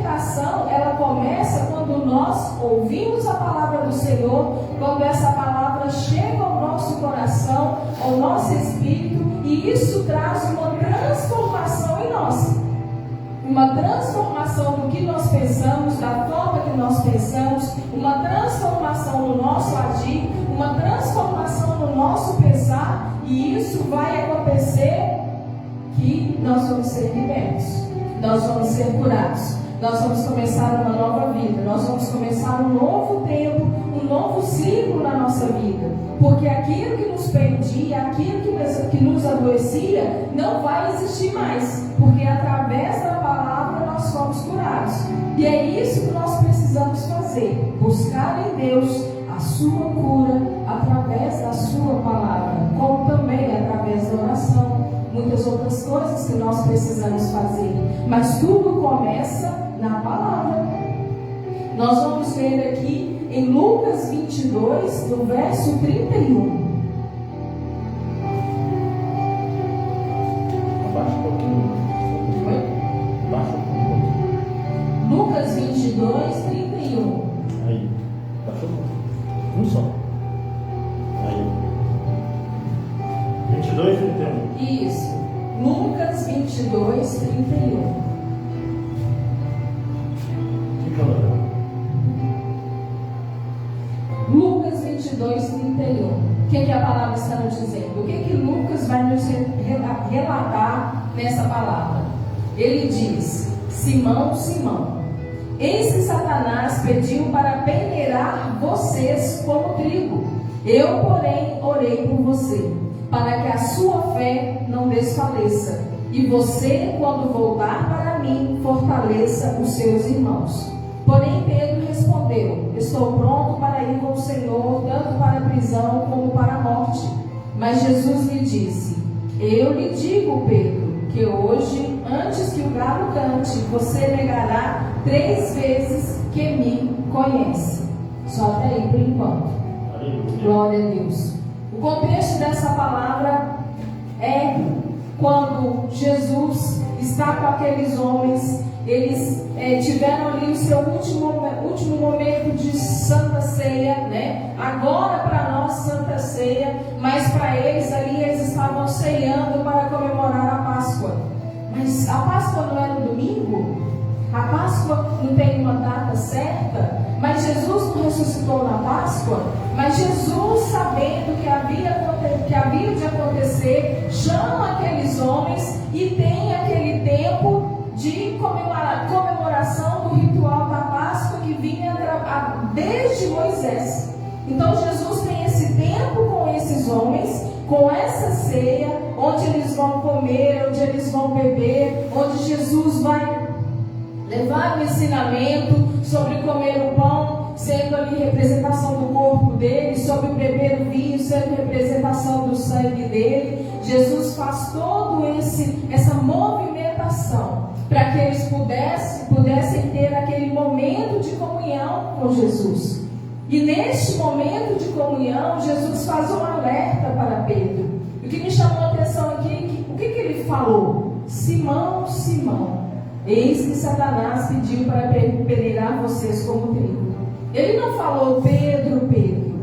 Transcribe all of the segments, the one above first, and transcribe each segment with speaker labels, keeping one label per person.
Speaker 1: libertação, ela começa quando nós ouvimos a palavra do Senhor, quando essa palavra chega ao nosso coração, ao nosso espírito, e isso traz uma transformação em nós. Uma transformação do que nós pensamos, da forma que nós pensamos, uma transformação no nosso agir, uma transformação no nosso pensar, e isso vai acontecer que nós vamos ser libertos, nós vamos ser curados, nós vamos começar uma nova vida, nós vamos começar um novo tempo, um novo ciclo na nossa vida, porque aquilo que nos prendia, aquilo que nos adoecia, não vai existir mais, porque através da palavra nós fomos curados. E é isso que nós precisamos fazer, buscar em Deus a sua cura através da sua palavra, como também através da oração, muitas outras coisas que nós precisamos fazer, mas tudo começa na palavra. Nós vamos ver aqui em Lucas 22, no verso 31.
Speaker 2: Abaixa um pouquinho. Abaixa um pouquinho.
Speaker 1: Lucas 22, 31.
Speaker 2: Aí. Abaixa um pouquinho. Um só. Aí. 22, 31.
Speaker 1: Isso. Lucas 22, 31.
Speaker 2: Fica lá.
Speaker 1: Lucas 22, 31. O que a palavra está nos dizendo? O que Lucas vai nos relatar nessa palavra? Ele diz: Simão, Simão, eis que Satanás pediu para peneirar vocês como trigo. Eu, porém, orei por você, para que a sua fé não desfaleça, e você, quando voltar para mim, fortaleça os seus irmãos. Porém Pedro respondeu: estou pronto para ir com o Senhor, tanto para a prisão como para a morte. Mas Jesus lhe disse: eu lhe digo, Pedro, que hoje, antes que o galo cante, você negará 3 vezes que me conhece. Só até aí por enquanto. Glória a Deus. O contexto dessa palavra é quando Jesus está com aqueles homens. Eles tiveram ali o seu último momento de Santa Ceia, né? Agora para nós Santa Ceia, mas para eles ali eles estavam ceando para comemorar a Páscoa. Mas a Páscoa não era no domingo? A Páscoa não tem uma data certa? Mas Jesus não ressuscitou na Páscoa? Mas Jesus, sabendo que havia de acontecer, chama aqueles homens e tem aquele tempo de comemoração do ritual da Páscoa que vinha desde Moisés. Então Jesus tem esse tempo com esses homens, com essa ceia, onde eles vão comer, onde eles vão beber, onde Jesus vai levar o ensinamento sobre comer o pão, sendo ali representação do corpo dele, sobre beber o vinho, sendo representação do sangue dele. Jesus faz todo essa movimentação para que eles pudessem ter aquele momento de comunhão com Jesus. E neste momento de comunhão, Jesus faz um alerta para Pedro. O que me chamou a atenção aqui, o que ele falou? Simão, Simão, eis que Satanás pediu para peneirar vocês como trigo. Ele não falou Pedro, Pedro.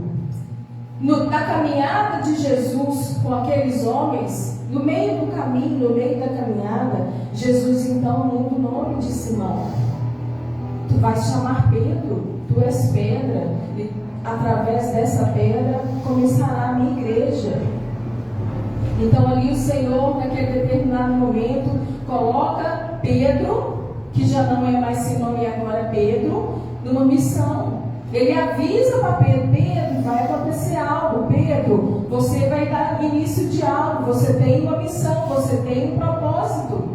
Speaker 1: Na caminhada de Jesus com aqueles homens, no meio do caminho, no meio da caminhada, Jesus então muda o nome de Simão. Tu vais chamar Pedro, tu és pedra, e através dessa pedra começará a minha igreja. Então ali o Senhor, naquele determinado momento, coloca Pedro, que já não é mais Simão e agora Pedro, numa missão. Ele avisa para Pedro: Pedro, vai acontecer algo. Pedro, você vai dar início de algo. Você tem uma missão, você tem um propósito.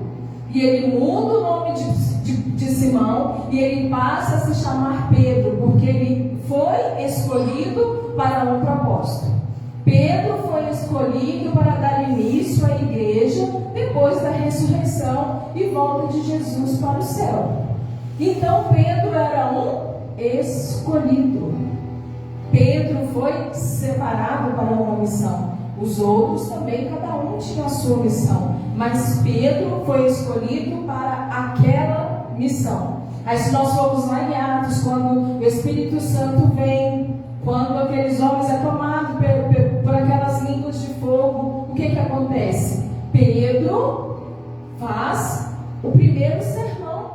Speaker 1: E ele muda o nome de Simão e ele passa a se chamar Pedro, porque ele foi escolhido para um propósito. Pedro foi escolhido para dar início à igreja depois da ressurreição e volta de Jesus para o céu. Então Pedro era um escolhido. Pedro foi separado para uma missão. Os outros também, cada um tinha a sua missão. Mas Pedro foi escolhido para aquela missão. Aí se nós formos lá em Atos, quando o Espírito Santo vem, quando aqueles homens é tomado por aquelas línguas de fogo, o que acontece? Pedro faz o primeiro sermão.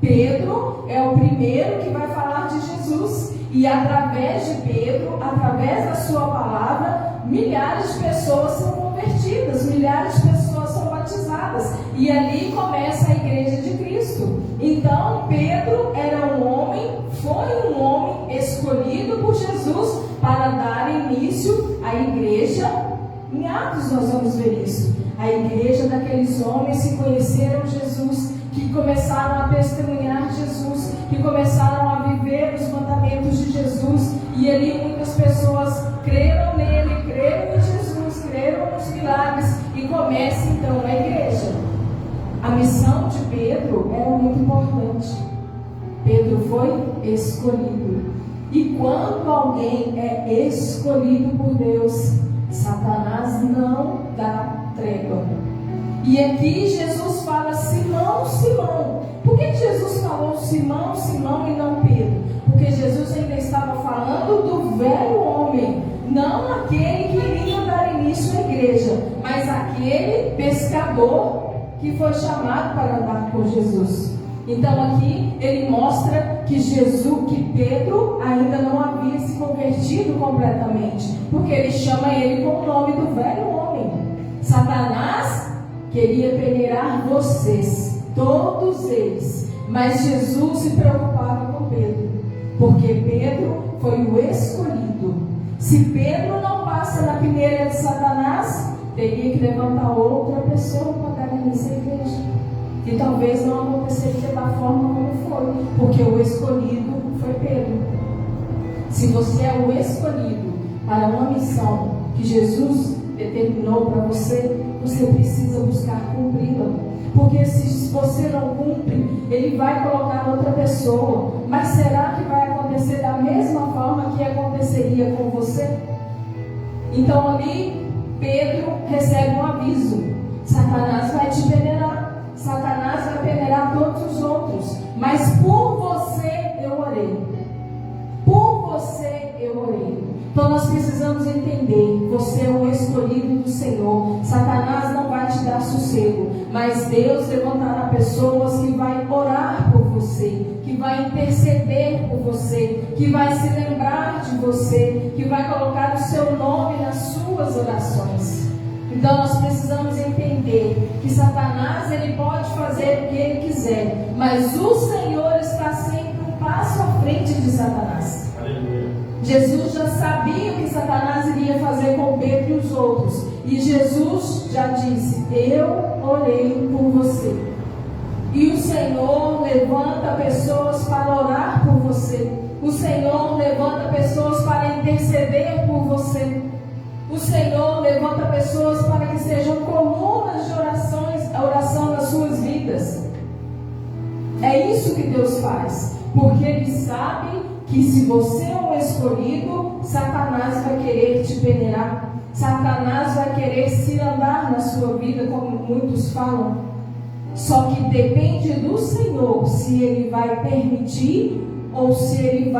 Speaker 1: Pedro é o primeiro que vai falar de Jesus. E através de Pedro, através da sua palavra, milhares de pessoas são convertidas, milhares de pessoas são batizadas. E ali começa a igreja de Cristo. Então, Pedro era foi um homem escolhido por Jesus para dar início à igreja. Em Atos nós vamos ver isso. A igreja daqueles homens que conheceram Jesus, que começaram a testemunhar Jesus, que começaram a viver os mandamentos de Jesus, e ali muitas pessoas creram nele, creram em Jesus, creram nos milagres, e começa então a igreja. A missão de Pedro era muito importante. Pedro foi escolhido. E quando alguém é escolhido por Deus, Satanás não dá trégua. E aqui Jesus fala Simão, Simão. Por que Jesus falou Simão, Simão e não Pedro? Porque Jesus ainda estava falando do velho homem, não aquele que iria dar início à igreja, mas aquele pescador que foi chamado para andar com Jesus. Então aqui ele mostra que que Pedro ainda não havia se convertido completamente, porque ele chama ele com o nome do velho homem. Satanás queria peneirar vocês, todos eles, mas Jesus se preocupava com Pedro, porque Pedro foi o escolhido. Se Pedro não passa na peneira de Satanás, teria que levantar outra pessoa para dar início à igreja. E talvez não aconteceria da forma como foi, porque o escolhido foi Pedro. Se você é o escolhido para uma missão que Jesus determinou para você, você precisa buscar cumpri-la. Porque se você não cumpre, ele vai colocar outra pessoa. Mas será que vai acontecer da mesma forma que aconteceria com você? Então ali, Pedro recebe um aviso: Satanás vai te peneirar. Satanás vai peneirar todos os outros, mas por você eu orei. Por você eu orei. Então nós precisamos entender: você é o escolhido do Senhor. Satanás não vai te dar sossego, mas Deus levantará pessoas que vai orar por você, que vai interceder por você, que vai se lembrar de você, que vai colocar o seu nome nas suas orações. Então nós precisamos entender que Satanás ele pode fazer o que ele quiser, mas o Senhor está sempre um passo à frente de Satanás. Aleluia. Jesus já sabia o que Satanás iria fazer com Pedro e os outros, e Jesus já disse: eu orei por você. E o Senhor levanta pessoas para orar por você. O Senhor levanta pessoas para interceder por você. O Senhor levanta pessoas para que sejam colunas de oração nas suas vidas. É isso que Deus faz, porque Ele sabe que se você é um escolhido, Satanás vai querer te peneirar. Satanás vai querer se andar na sua vida, como muitos falam. Só que depende do Senhor se Ele vai permitir ou se Ele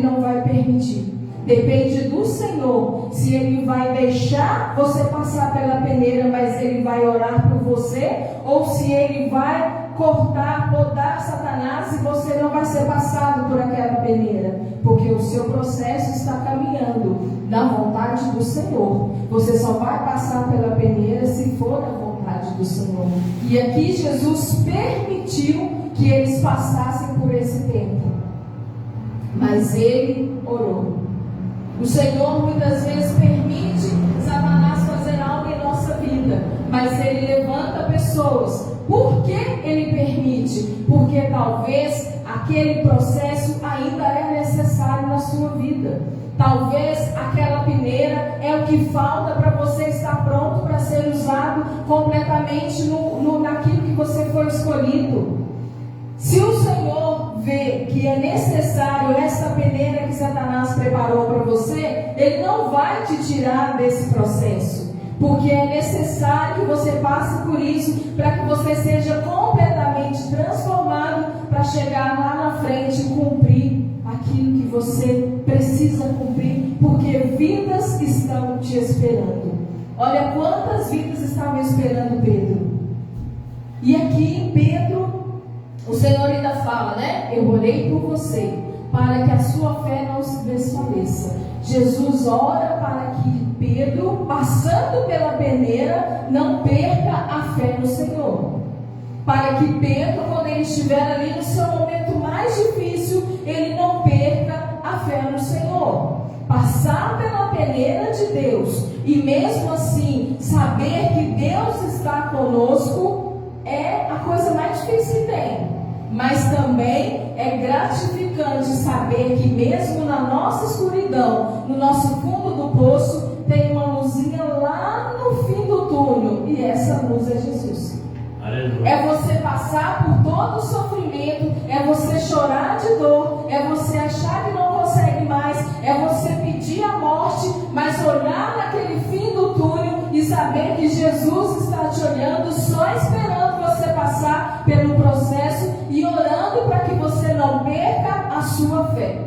Speaker 1: não vai permitir. Depende do Senhor se Ele vai deixar você passar pela peneira, mas Ele vai orar por você, ou se Ele vai podar Satanás e você não vai ser passado por aquela peneira, porque o seu processo está caminhando na vontade do Senhor. Você só vai passar pela peneira se for na vontade do Senhor. E aqui Jesus permitiu que eles passassem por esse tempo, mas Ele orou. O Senhor muitas vezes permite Satanás fazer algo em nossa vida, mas Ele levanta pessoas. Por que Ele permite? Porque talvez aquele processo ainda é necessário na sua vida. Talvez aquela peneira é o que falta para você estar pronto para ser usado completamente naquilo que você foi escolhido. Se o Senhor vê que é necessário essa peneira que Satanás preparou para você, Ele não vai te tirar desse processo, porque é necessário que você passe por isso para que você seja completamente transformado para chegar lá na frente e cumprir aquilo que você precisa cumprir, porque vidas estão te esperando. Olha quantas vidas estavam esperando Pedro. E aqui em Pedro, o Senhor ainda fala, né? Eu orei por você, para que a sua fé não se desfaleça. Jesus ora para que Pedro, passando pela peneira, não perca a fé no Senhor. Para que Pedro, quando ele estiver ali no seu momento mais difícil, ele não perca a fé no Senhor. Passar pela peneira de Deus e mesmo assim saber que Deus está conosco é a coisa mais difícil que tem. Mas também é gratificante saber que mesmo na nossa escuridão, no nosso fundo do poço, tem uma luzinha lá no fim do túnel, e essa luz é Jesus. Aleluia. É você passar por todo o sofrimento, é você chorar de dor, é você achar que não consegue mais, é você pedir a morte, mas olhar naquele fim do túnel e saber que Jesus está te olhando, só esperando você passar pelo processo e orando para que você não perca a sua fé.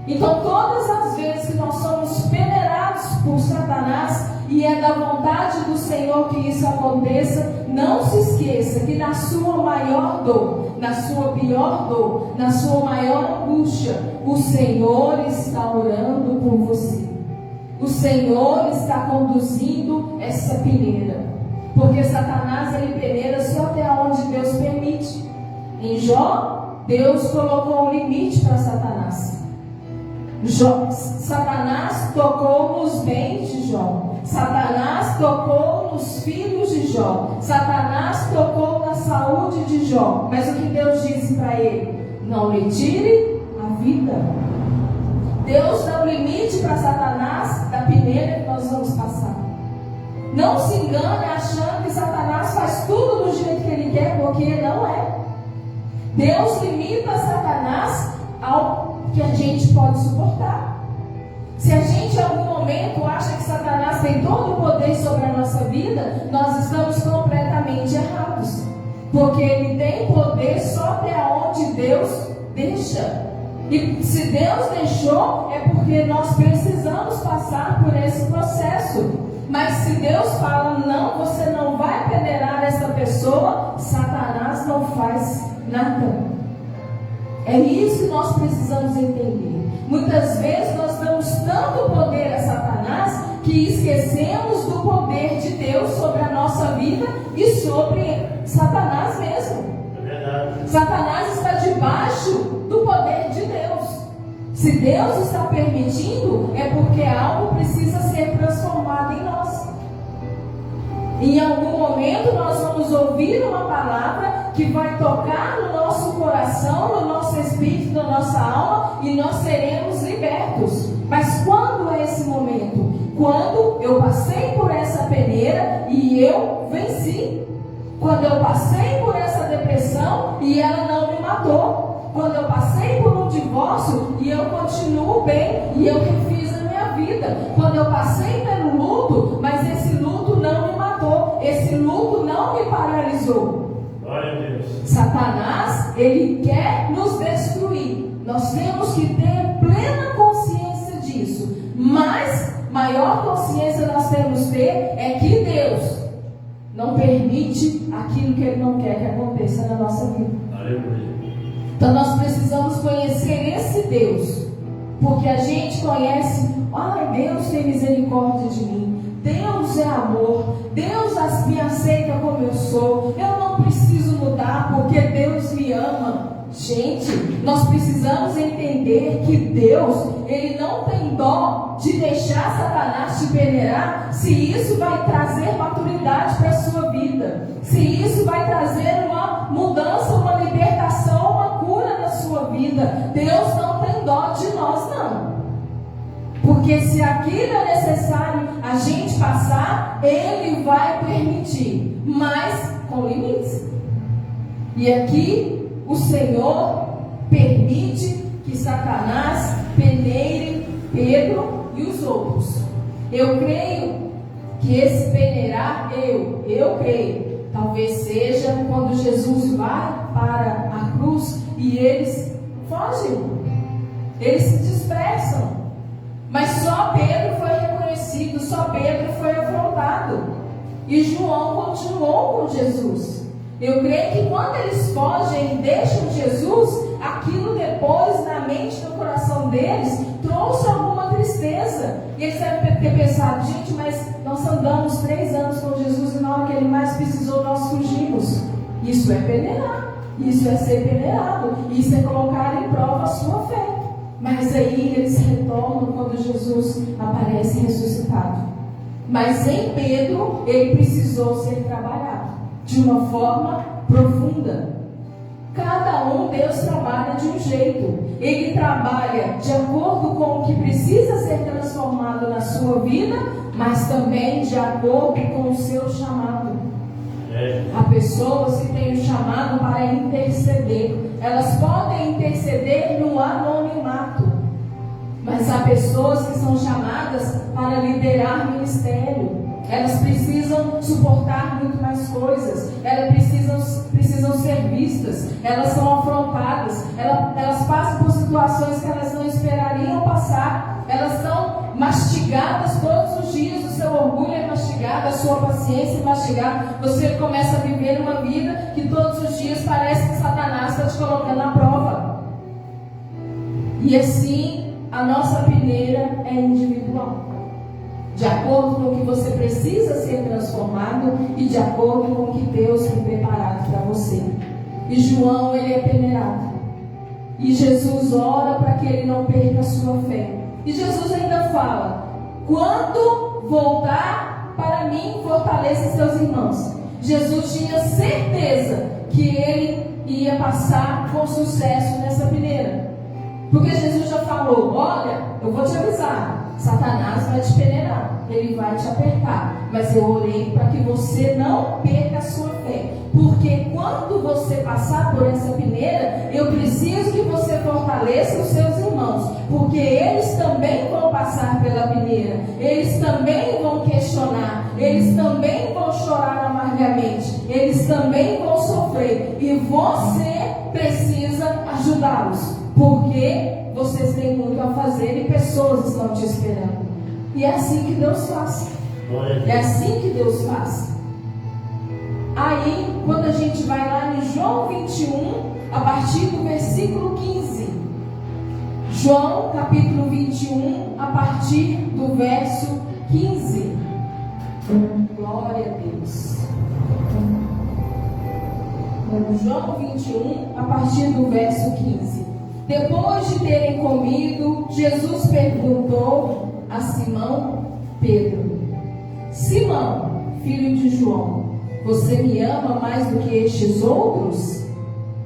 Speaker 1: Então, todas as vezes que nós somos peneirados por Satanás, e é da vontade do Senhor que isso aconteça, não se esqueça que na sua maior dor, na sua pior dor, na sua maior angústia, o Senhor está orando por você. O Senhor está conduzindo essa peneira, porque Satanás ele peneira só até onde Deus permite. Em Jó, Deus colocou um limite para Satanás. Satanás tocou nos bens de Jó. Satanás tocou nos filhos de Jó. Satanás tocou na saúde de Jó. Mas o que Deus disse para ele? Não lhe tire a vida. Deus dá um limite para Satanás da peneira que nós vamos passar. Não se engane achando que Satanás faz tudo do jeito que ele quer, porque não é. Deus limita Satanás ao que a gente pode suportar. Se a gente em algum momento acha que Satanás tem todo o poder sobre a nossa vida, nós estamos completamente errados, porque ele tem poder só até onde Deus deixa. E se Deus deixou, é porque nós precisamos passar por esse processo. Mas se Deus fala, não, você não vai peneirar essa pessoa, Satanás não faz nada. É isso que nós precisamos entender. Muitas vezes nós damos tanto poder a Satanás que esquecemos do poder de Deus sobre a nossa vida e sobre Satanás mesmo. É verdade. Satanás está debaixo do poder de Deus. Se Deus está permitindo, é porque algo precisa ser transformado em nós. Em algum momento nós vamos ouvir uma palavra que vai tocar no nosso coração, no nosso espírito, na nossa alma, e nós seremos libertos. Mas quando é esse momento? Quando eu passei por essa peneira e eu venci. Quando eu passei por essa depressão e ela não me matou. Quando eu passei por um divórcio e eu continuo bem e eu refiz a minha vida. Quando eu passei pelo luto, mas esse luto não me matou. Esse luto não me paralisou. Glória a Deus. Satanás, ele quer nos destruir. Nós temos que ter plena consciência disso. Mas maior consciência nós temos que ter é que Deus não permite aquilo que Ele não quer que aconteça na nossa vida. Aleluia. Então nós precisamos conhecer esse Deus, porque a gente conhece, Deus tem misericórdia de mim, Deus é amor, Deus me aceita como eu sou, eu não preciso mudar porque Deus me ama. Gente, nós precisamos entender que Deus, Ele não tem dó de deixar Satanás te peneirar, se isso vai trazer maturidade para a sua vida, se isso vai trazer uma mudança, uma libertação, uma cura na sua vida. Deus não tem dó de nós, não. Porque se aquilo é necessário a gente passar, Ele vai permitir, mas com limites. E aqui o Senhor permite que Satanás peneire Pedro e os outros. Eu creio que esse peneirar, eu creio, talvez seja quando Jesus vai para a cruz e eles fogem, eles se dispersam. Mas só Pedro foi reconhecido, só Pedro foi afrontado. E João continuou com Jesus. Eu creio que quando eles fogem e deixam Jesus, aquilo depois na mente, no coração deles, trouxe alguma tristeza. E eles devem ter pensado: gente, mas nós andamos 3 anos com Jesus e na hora que ele mais precisou nós fugimos. Isso é peneirar, isso é ser peneirado, isso é colocar em prova a sua fé. Mas aí eles retornam quando Jesus aparece ressuscitado. Mas em Pedro, ele precisou ser trabalhado de uma forma profunda. Cada um, Deus trabalha de um jeito. Ele trabalha de acordo com o que precisa ser transformado na sua vida, mas também de acordo com o seu chamado. Há pessoas que têm o chamado para interceder. Elas podem interceder no anonimato. Mas há pessoas que são chamadas para liderar ministério. Elas precisam suportar muito mais coisas. Elas precisam ser vistas. Elas são afrontadas. Elas passam por situações que elas não esperariam passar. Elas são mastigadas todos os dias. O seu orgulho é mastigado, a sua paciência é mastigada. Você começa a viver uma vida que todos os dias parece que Satanás está te colocando à prova. E assim, a nossa peneira é individual, de acordo com o que você precisa ser transformado e de acordo com o que Deus tem preparado para você. E João, ele é peneirado. E Jesus ora para que ele não perca a sua fé. E Jesus ainda fala: quando voltar para mim, fortaleça seus irmãos. Jesus tinha certeza que ele ia passar com sucesso nessa peneira. Porque Jesus já falou: olha, eu vou te avisar, Satanás vai te peneirar, ele vai te apertar, mas eu orei para que você não perca a sua fé. Porque quando você passar por essa peneira, eu preciso que você fortaleça os seus irmãos, porque eles também vão passar pela peneira, eles também vão questionar, eles também vão chorar amargamente, eles também vão sofrer, e você precisa ajudá-los, porque vocês têm muito a fazer e pessoas estão te esperando. E é assim que Deus faz. É assim que Deus faz. Aí, quando a gente vai lá em João 21, a partir do versículo 15. João, capítulo 21, a partir do verso 15. Glória a Deus. João 21, a partir do verso 15. Depois de terem comido, Jesus perguntou a Simão Pedro: Simão, filho de João, você me ama mais do que estes outros?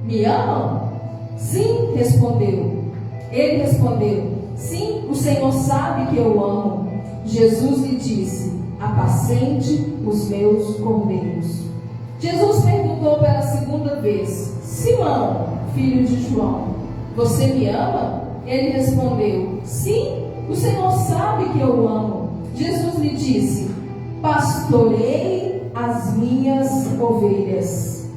Speaker 1: Me amam? Sim, respondeu. Ele respondeu: sim, o Senhor sabe que eu amo. Jesus lhe disse: apacente os meus cordeiros. Jesus perguntou pela segunda vez: Simão, filho de João, você me ama? Ele respondeu: sim, o Senhor sabe que eu amo. Jesus lhe disse: pastorei as minhas ovelhas.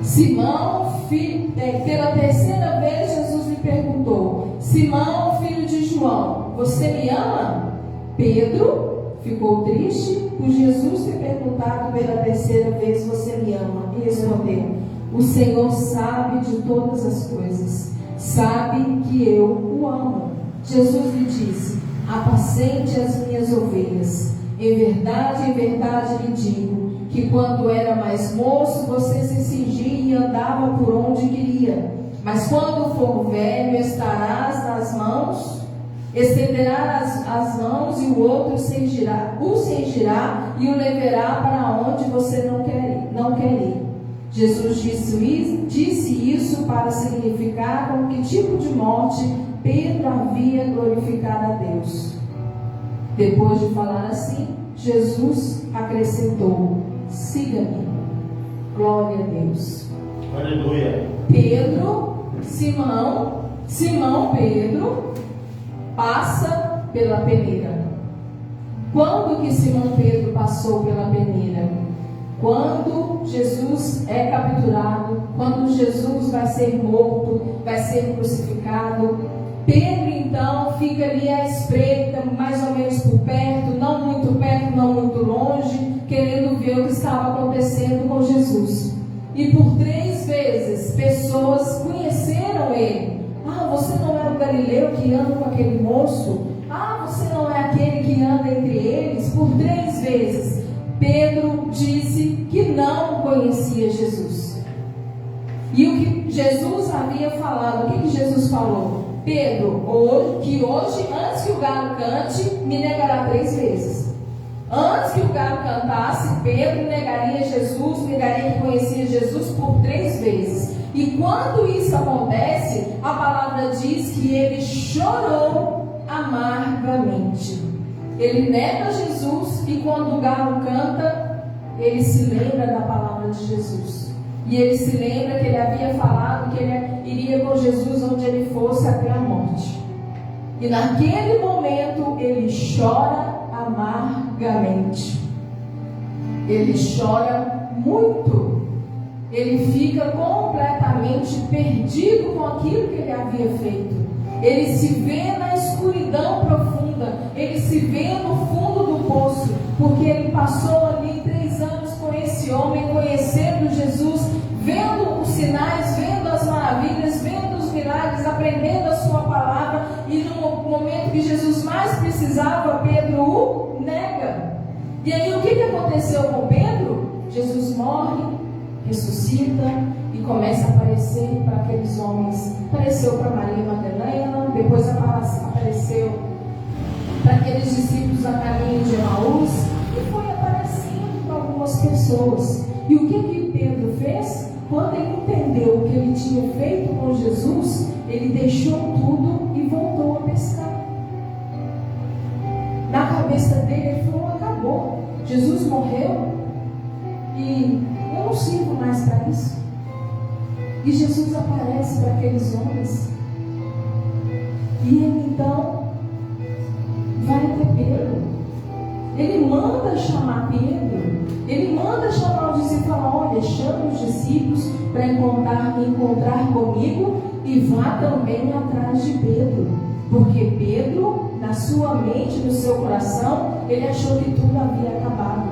Speaker 1: Simão, pela terceira vez, Jesus lhe perguntou: Simão, filho de João, você me ama? Pedro ficou triste por Jesus ter perguntado pela terceira vez: você me ama? E respondeu: o Senhor sabe de todas as coisas, sabe que eu o amo. Jesus lhe disse: apacente as minhas ovelhas. Em verdade lhe digo, que quando era mais moço, você se cingia e andava por onde queria. Mas quando for velho, estenderás as mãos e o outro o cingirá e o levará para onde você não quer ir. Jesus disse isso para significar com que tipo de morte Pedro havia glorificado a Deus. Depois de falar assim, Jesus acrescentou: siga-me. Glória a Deus.
Speaker 2: Aleluia.
Speaker 1: Simão Pedro passa pela peneira. Quando que Simão Pedro passou pela peneira? Quando Jesus é capturado, quando Jesus vai ser morto, vai ser crucificado, Pedro então fica ali à espreita, mais ou menos por perto, não muito longe, querendo ver o que estava acontecendo com Jesus. E por 3 vezes pessoas conheceram ele. Ah, você não é o Galileu que anda com aquele moço? Ah, você não é aquele que anda entre eles? Por 3 vezes Pedro disse que não conhecia Jesus. E o que Jesus havia falado, o que Jesus falou? Pedro, que hoje, antes que o galo cante, me negará 3 vezes. Antes que o galo cantasse, Pedro negaria Jesus, negaria que conhecia Jesus por 3 vezes. E quando isso acontece, a palavra diz que ele chorou amargamente. Ele nega Jesus e quando o galo canta, ele se lembra da palavra de Jesus. E ele se lembra que ele havia falado que ele iria com Jesus onde ele fosse até a morte. E naquele momento ele chora amargamente. Ele chora muito. Ele fica completamente perdido com aquilo que ele havia feito. Ele se vê na escuridão profunda. Ele se vê no fundo do poço. Porque ele passou ali 3 anos com esse homem, conhecendo Jesus, vendo os sinais, vendo as maravilhas, vendo os milagres, aprendendo a sua palavra. E no momento que Jesus mais precisava, Pedro o nega. E aí o que aconteceu com Pedro? Jesus morre, ressuscita e começa a aparecer para aqueles homens. Apareceu para Maria Madalena, depois apareceu para aqueles discípulos a caminho de Emaús e foi aparecendo para algumas pessoas. E o que Pedro fez? Quando ele entendeu o que ele tinha feito com Jesus, ele deixou tudo e voltou a pescar. Na cabeça dele, ele falou: acabou, Jesus morreu e eu não sirvo mais para isso. E Jesus aparece para aqueles homens e ele então vai até Pedro. Ele manda chamar Pedro. Ele manda chamar os discípulos e fala: olha, chama os discípulos para encontrar comigo e vá também atrás de Pedro. Porque Pedro, na sua mente, no seu coração, ele achou que tudo havia acabado.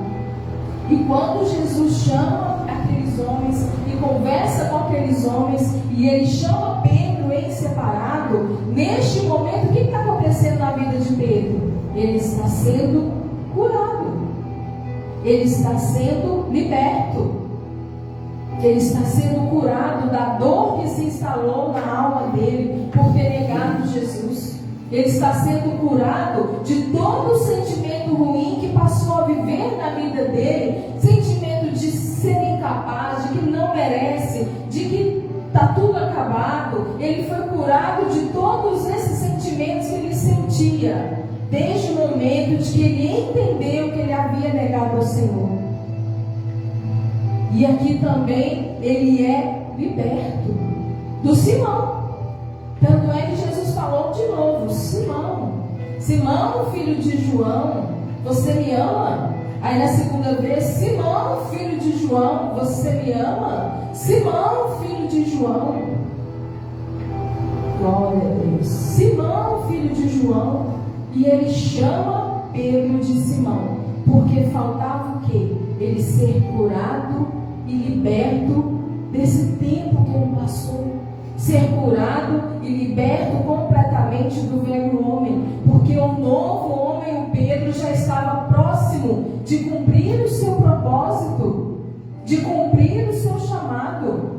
Speaker 1: E quando Jesus chama aqueles homens e conversa com aqueles homens, e ele chama Pedro em separado, neste momento, o que está acontecendo na vida de Pedro? Ele está sendo curado. Ele está sendo liberto. Ele está sendo curado da dor que se instalou na alma dele por ter negado Jesus. Ele está sendo curado de todo o sentimento ruim que passou a viver na vida dele. Sentimento de ser incapaz, de que não merece, de que está tudo acabado. Ele foi curado de todos esses sentimentos que ele sentia desde o momento de que ele entendeu que ele havia negado ao Senhor. E aqui também ele é liberto do Simão. Tanto é que Jesus falou de novo: Simão, Simão, filho de João, você me ama? Aí na segunda vez: Simão, filho de João, você me ama? Simão, filho de João. Glória a Deus. Simão, filho de João. E ele chama Pedro de Simão, porque faltava o quê? Ele ser curado e liberto desse tempo que ele passou. Ser curado e liberto completamente do velho homem, porque o novo homem, o Pedro, já estava próximo de cumprir o seu propósito, de cumprir o seu chamado.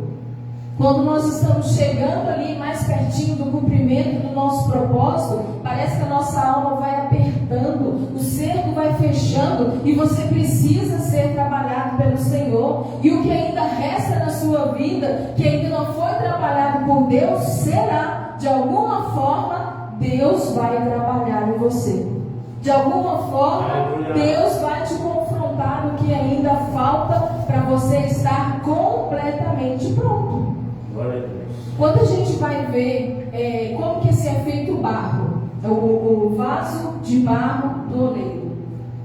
Speaker 1: Quando nós estamos chegando ali mais pertinho do cumprimento do nosso propósito, parece que a nossa alma vai apertando, o cerco vai fechando e você precisa ser trabalhado pelo Senhor. E o que ainda resta na sua vida, que ainda não foi trabalhado por Deus, será, de alguma forma, Deus vai trabalhar em você. De alguma forma, Deus vai te confrontar no que ainda falta para você estar completamente pronto. Quando a gente vai ver como que se é feito o barro, o vaso de barro do oleiro,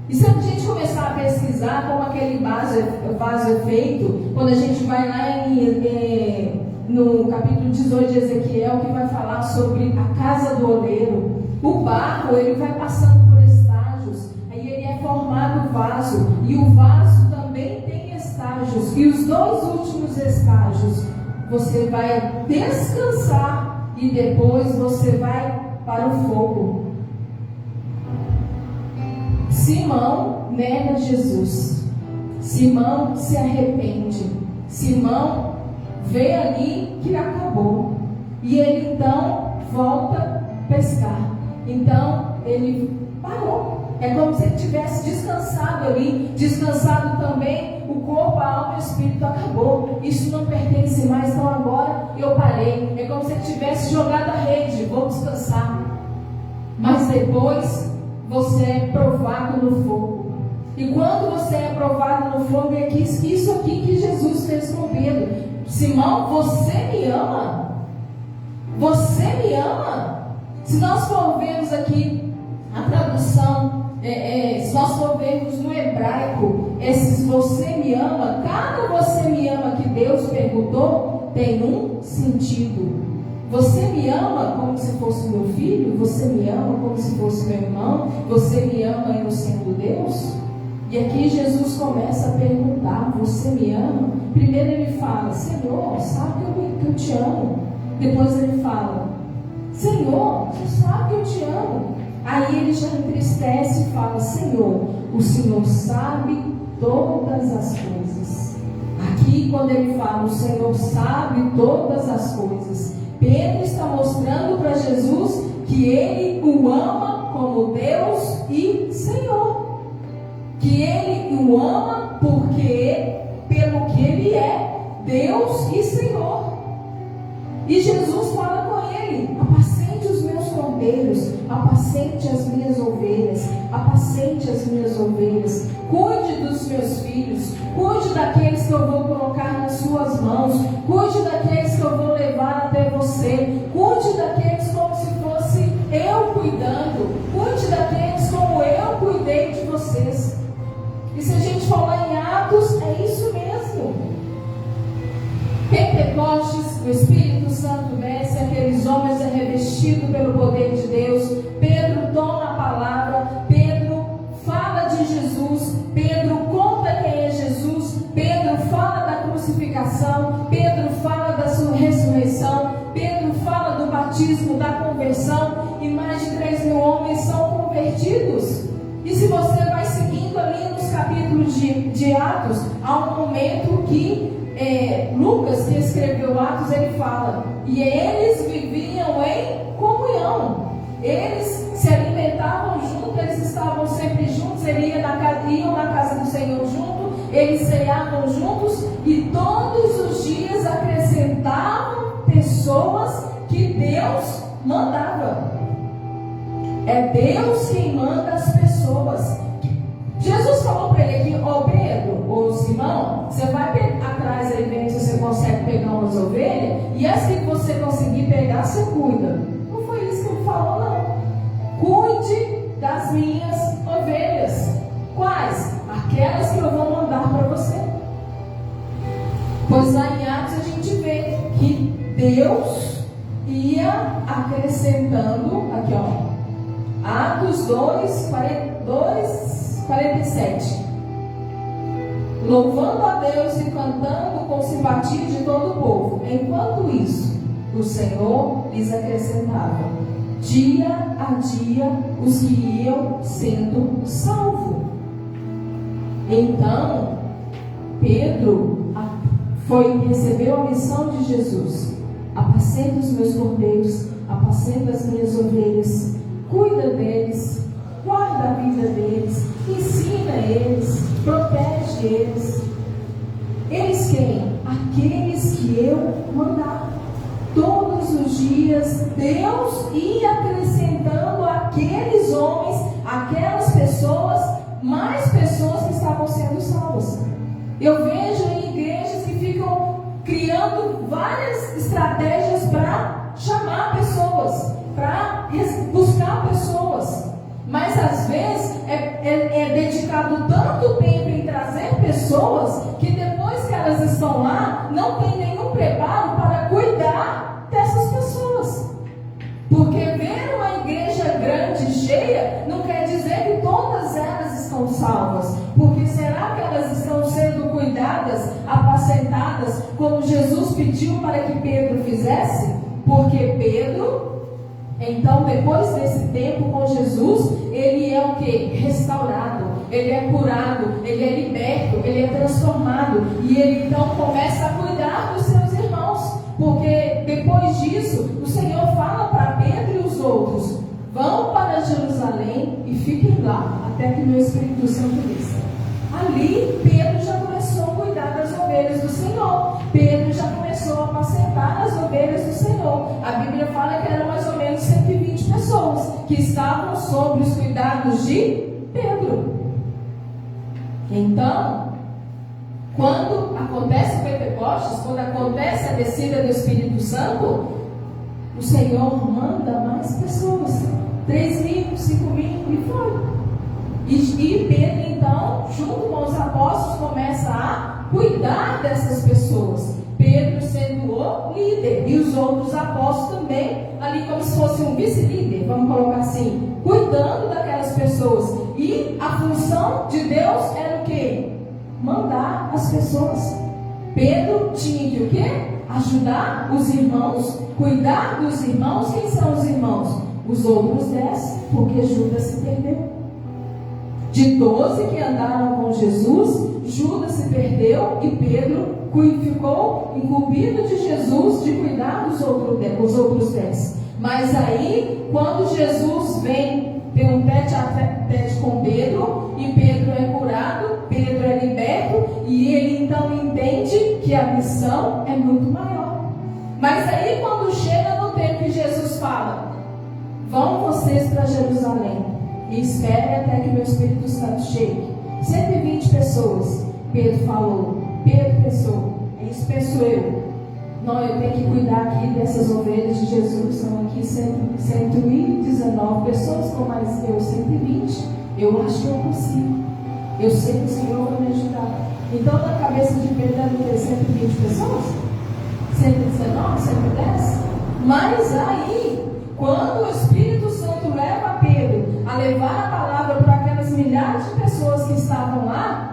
Speaker 1: E se a gente começar a pesquisar como aquele vaso é feito, quando a gente vai lá no capítulo 18 de Ezequiel, que vai falar sobre a casa do oleiro, o barro ele vai passando por estágios, aí ele é formado o vaso, e o vaso também tem estágios, e os 2 últimos estágios você vai descansar e depois você vai para o fogo. Simão nega Jesus, Simão se arrepende, Simão vê ali que acabou, e ele então volta a pescar. Então ele parou, é como se ele tivesse descansado ali, descansado também o corpo, a alma e o espírito. Acabou, isso não pertence mais, então agora eu parei. É como se ele tivesse jogado a rede, vou descansar. Mas depois você é provado no fogo. E quando você é provado no fogo, é isso aqui que Jesus fez com Pedro. Simão, você me ama? Você me ama? Se nós for vermos aqui a tradução, se nós for vermos no hebraico, esses você me ama, cada você me ama que Deus perguntou, tem um sentido. Você me ama como se fosse meu filho? Você me ama como se fosse meu irmão? Você me ama eu sendo Deus? E aqui Jesus começa a perguntar, você me ama? Primeiro ele fala, Senhor, sabe que eu te amo. Depois ele fala, Senhor, você sabe que eu te amo. Aí ele já entristece e fala, Senhor, o Senhor sabe todas as coisas. Aqui quando ele fala, o Senhor sabe todas as coisas, Pedro está mostrando para Jesus que ele o ama como Deus e Senhor. Que ele o ama pelo que ele é, Deus e Senhor. E Jesus fala com ele, apacente os meus cordeiros, apacente as minhas ovelhas, apacente as minhas ovelhas, cuide dos meus filhos, cuide daqueles que eu vou colocar nas suas mãos, cuide daqueles que eu vou levar até você, cuide daqueles como se fosse eu cuidando, cuide daqueles como eu cuidei de vocês. E se a gente falar em Atos, é isso mesmo. Pentecostes, o Espírito Santo desce, aqueles homens é revestido pelo poder de Deus. Pedro toma a palavra, Pedro fala de Jesus, Pedro conta quem é Jesus, Pedro fala da crucificação, Pedro fala da sua ressurreição, Pedro fala do batismo, da conversão, e mais de 3.000 homens são convertidos. E se você vai seguindo ali nos capítulos de Atos, há um momento que Lucas, que escreveu Atos, ele fala, e eles viviam em comunhão, eles se alimentavam juntos, eles estavam sempre juntos, eles iam na casa do Senhor juntos, eles ceavam juntos, e todos os dias acrescentavam pessoas que Deus mandava. É Deus quem manda as pessoas. Jesus falou para ele aqui, ó Pedro, ô Simão, você vai atrás aí ver se você consegue pegar umas ovelhas, e assim que você conseguir pegar, você cuida. Não foi isso que ele falou, não. Cuide das minhas ovelhas. Quais? Aquelas que eu vou mandar para você. Pois lá em Atos a gente vê que Deus ia acrescentando, aqui ó, Atos 2:47. Louvando a Deus e cantando com simpatia de todo o povo. Enquanto isso, o Senhor lhes acrescentava, dia a dia, os que iam sendo salvos. Então, Pedro recebeu a missão de Jesus. Apacenta os meus cordeiros, apacenta as minhas ovelhas, cuida deles, guarda a vida deles, ensina eles, protege eles. Eles quem? Aqueles que eu mandar. Todos os dias Deus ia acrescentando aqueles homens, aquelas pessoas, mais pessoas que estavam sendo salvas. Eu vejo em igrejas que ficam criando várias estratégias para chamar pessoas, para buscar pessoas, mas às vezes é dedicado pessoas que depois que elas estão lá, não tem nenhum preparo para cuidar dessas pessoas. Porque ver uma igreja grande, cheia, não quer dizer que todas elas estão salvas. Porque será que elas estão sendo cuidadas, apacentadas, como Jesus pediu para que Pedro fizesse? Porque Pedro, então, depois desse tempo com Jesus, ele é o quê? Restaurado, ele é curado, ele é liberto, ele é transformado. E ele então começa a cuidar dos seus irmãos. Porque depois disso, o Senhor fala para Pedro e os outros: vão para Jerusalém e fiquem lá, até que meu Espírito Santo desça. Ali, Pedro já começou a cuidar das ovelhas do Senhor. Pedro já começou a apacentar as ovelhas do Senhor. A Bíblia fala que eram mais ou menos 120 pessoas que estavam sob os cuidados de Pedro. Então, quando acontece o Pentecostes, quando acontece a descida do Espírito Santo, o Senhor manda mais pessoas. 3.000, 5.000 e foi. E Pedro, então, junto com os apóstolos, começa a cuidar dessas pessoas. Pedro sendo o líder e os outros apóstolos também, ali como se fosse um vice-líder, vamos colocar assim, cuidando daquelas pessoas. E a função de Deus era o quê? Mandar as pessoas. Pedro tinha que o quê? Ajudar os irmãos, cuidar dos irmãos. Quem são os irmãos? Os outros 10, porque Judas se perdeu. De 12 que andaram com Jesus, Judas se perdeu e Pedro ficou incumbido de Jesus de cuidar dos outros 10. Mas aí, quando Jesus vem ter um tete a tete com Pedro, e Pedro é curado, Pedro é liberto, e ele então entende que a missão é muito maior. Mas aí, quando chega no tempo que Jesus fala: vão vocês para Jerusalém e esperem até que o meu Espírito Santo chegue. 120 pessoas. Pedro falou, Pedro pensou, isso penso eu. Não, eu tenho que cuidar aqui dessas ovelhas de Jesus. São aqui 119 pessoas, com mais eu 120. Eu acho que eu consigo. Eu sei que o Senhor vai me ajudar. Então, na cabeça de Pedro deve ter 120 pessoas? 119, 110? Mas aí, quando o Espírito Santo leva Pedro a levar a palavra para aquelas milhares de pessoas que estavam lá,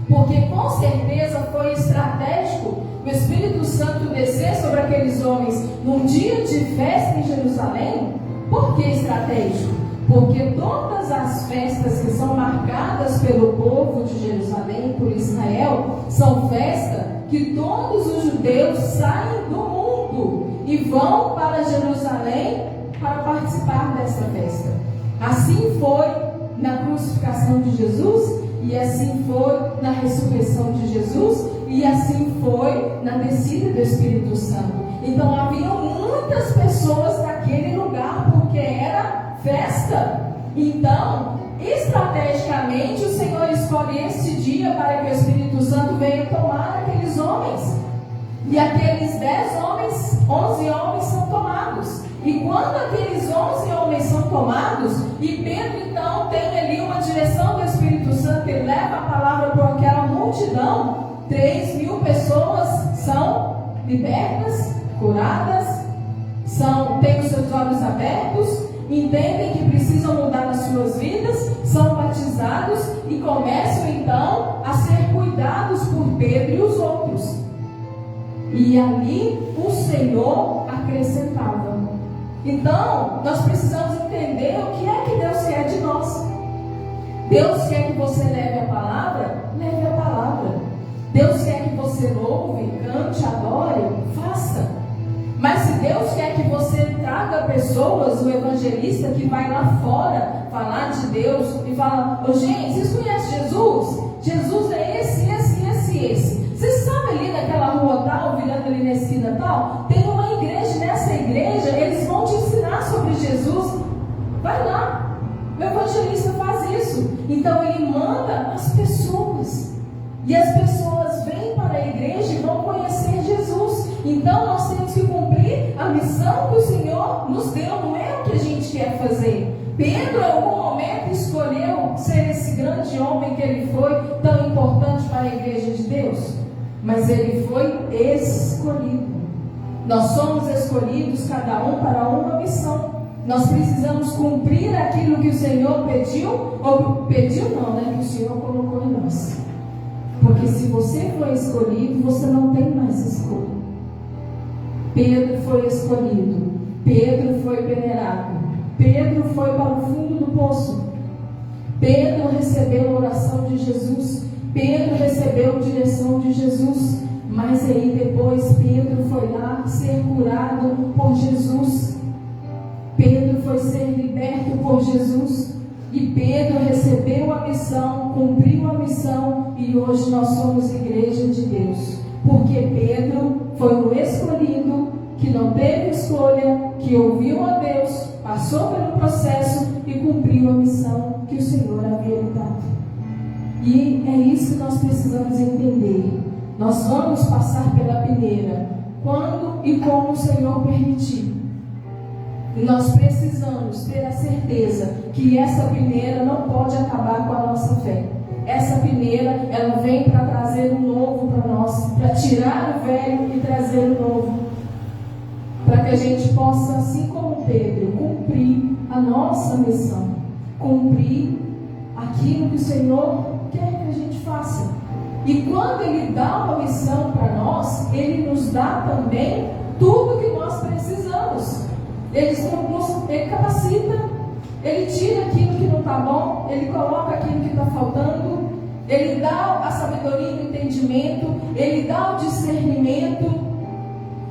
Speaker 1: porque com certeza foi estratégico o Espírito Santo descer sobre aqueles homens num dia de festa em Jerusalém. Por que estratégico? Porque todas as festas que são marcadas pelo povo de Jerusalém, por Israel, são festas que todos os judeus saem do mundo e vão para Jerusalém para participar dessa festa. Assim foi na crucificação de Jesus, e assim foi na ressurreição de Jesus, e assim foi na descida do Espírito Santo. Então havia muitas pessoas naquele lugar, porque era festa. Então, estrategicamente, o Senhor escolhe esse dia para que o Espírito Santo venha tomar aqueles homens. E aqueles 10 homens, 11 homens são tomados. E quando aqueles 11 homens são tomados, e Pedro então tem ali uma direção do Espírito Santo e leva a palavra para aquela multidão, 3.000 pessoas são libertas, curadas, têm os seus olhos abertos, entendem que precisam mudar as suas vidas, são batizados e começam então a ser cuidados por Pedro e os outros. E ali o Senhor acrescentava. Então, nós precisamos entender o que é que Deus quer de nós. Deus quer que você leve a palavra? Leve a palavra. Deus quer que você louve, cante, adore? Faça. Mas se Deus quer que você traga pessoas, o evangelista que vai lá fora falar de Deus e fala: ô gente, vocês conhecem Jesus? Jesus é esse. Vocês sabem ali naquela rua tal, virando ali na esquina tal, tem uma igreja, nessa igreja eles vão te ensinar sobre Jesus. Vai lá. O evangelista faz isso. Então ele manda as pessoas. E as pessoas vêm para a igreja e vão conhecer Jesus. Então nós temos que cumprir a missão que o Senhor nos deu. Não é o que a gente quer fazer. Pedro, em algum momento, escolheu ser esse grande homem que ele foi, tão importante importante para a igreja de Deus, mas ele foi escolhido. Nós somos escolhidos, cada um para uma missão. Nós precisamos cumprir aquilo que o Senhor pediu, ou pediu não, né? Que o Senhor colocou em nós. Porque se você foi escolhido, você não tem mais escolha. Pedro foi escolhido, Pedro foi peneirado, Pedro foi para o fundo do poço, Pedro recebeu a oração de Jesus, Pedro recebeu a direção de Jesus, mas aí depois Pedro foi lá ser curado por Jesus, Pedro foi ser liberto por Jesus, e Pedro recebeu a missão, cumpriu a missão, e hoje nós somos igreja de Deus, porque Pedro foi o escolhido, que não teve escolha, que ouviu a Deus, passou pelo processo e cumpriu a missão que o Senhor havia lhe dado. E é isso que nós precisamos entender. Nós vamos passar pela peneira quando e como o Senhor permitir. E nós precisamos ter a certeza que essa peneira não pode acabar com a nossa fé. Essa peneira, ela vem para trazer um novo para nós, para tirar o velho e trazer o novo, para que a gente possa, assim como Pedro, cumprir a nossa missão, cumprir aquilo que o Senhor quer que a gente faça. E quando Ele dá uma missão para nós, Ele nos dá também tudo que nós precisamos. Ele capacita, Ele tira aquilo que não está bom, Ele coloca aquilo que está faltando, Ele dá a sabedoria e o entendimento, Ele dá o discernimento,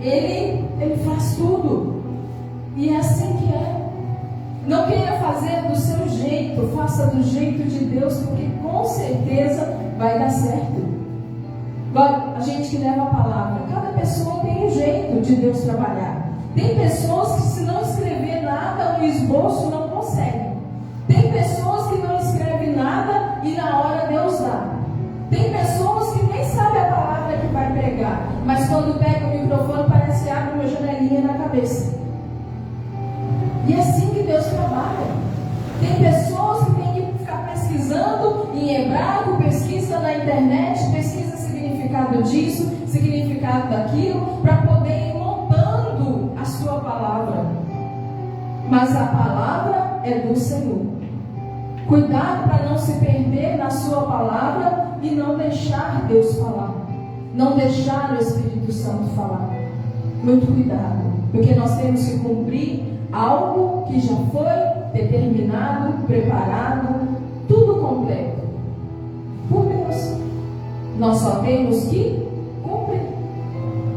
Speaker 1: Ele faz tudo. E é assim que é. Não queira fazer do seu jeito, faça do jeito de Deus, porque com certeza vai dar certo. Agora, a gente que leva a palavra, cada pessoa tem um jeito de Deus trabalhar. Tem pessoas que, se não escrever nada no esboço, não conseguem. Tem pessoas que não escrevem nada e na hora Deus dá. Tem pessoas que nem sabem a palavra que vai pregar, mas quando pega o microfone parece que abre uma janelinha na cabeça. E é assim que Deus trabalha. Tem pessoas que têm que ficar pesquisando em hebraico, pesquisa na internet, pesquisa significado disso, significado daquilo, para poder ir montando a sua palavra. Mas a palavra é do Senhor. Cuidado para não se perder na sua palavra e não deixar Deus falar. Não deixar o Espírito Santo falar. Muito cuidado, porque nós temos que cumprir algo que já foi determinado, preparado, tudo completo por Deus. Nós só temos que cumprir.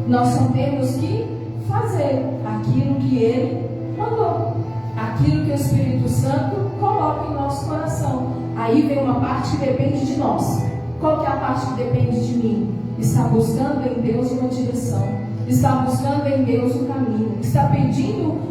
Speaker 1: Nós só temos que fazer aquilo que Ele mandou, aquilo que o Espírito Santo coloca em nosso coração. Aí vem uma parte que depende de nós. Qual que é a parte que depende de mim? Está buscando em Deus uma direção, está buscando em Deus um caminho, está pedindo,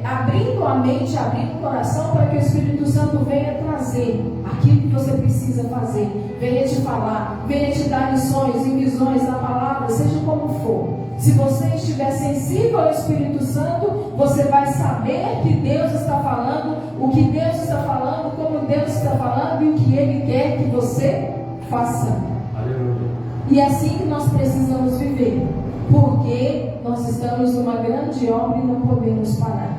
Speaker 1: abrindo a mente, abrindo o coração para que o Espírito Santo venha trazer aquilo que você precisa fazer, venha te falar, venha te dar lições e visões da palavra, seja como for. Se você estiver sensível ao Espírito Santo, você vai saber que Deus está falando, o que Deus está falando, como Deus está falando e o que Ele quer que você faça.
Speaker 2: Aleluia.
Speaker 1: E é assim que nós precisamos viver, porque nós estamos numa grande obra e não podemos parar.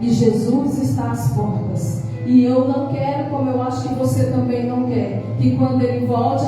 Speaker 1: E Jesus está às portas. E eu não quero, como eu acho que você também não quer, que quando Ele volte,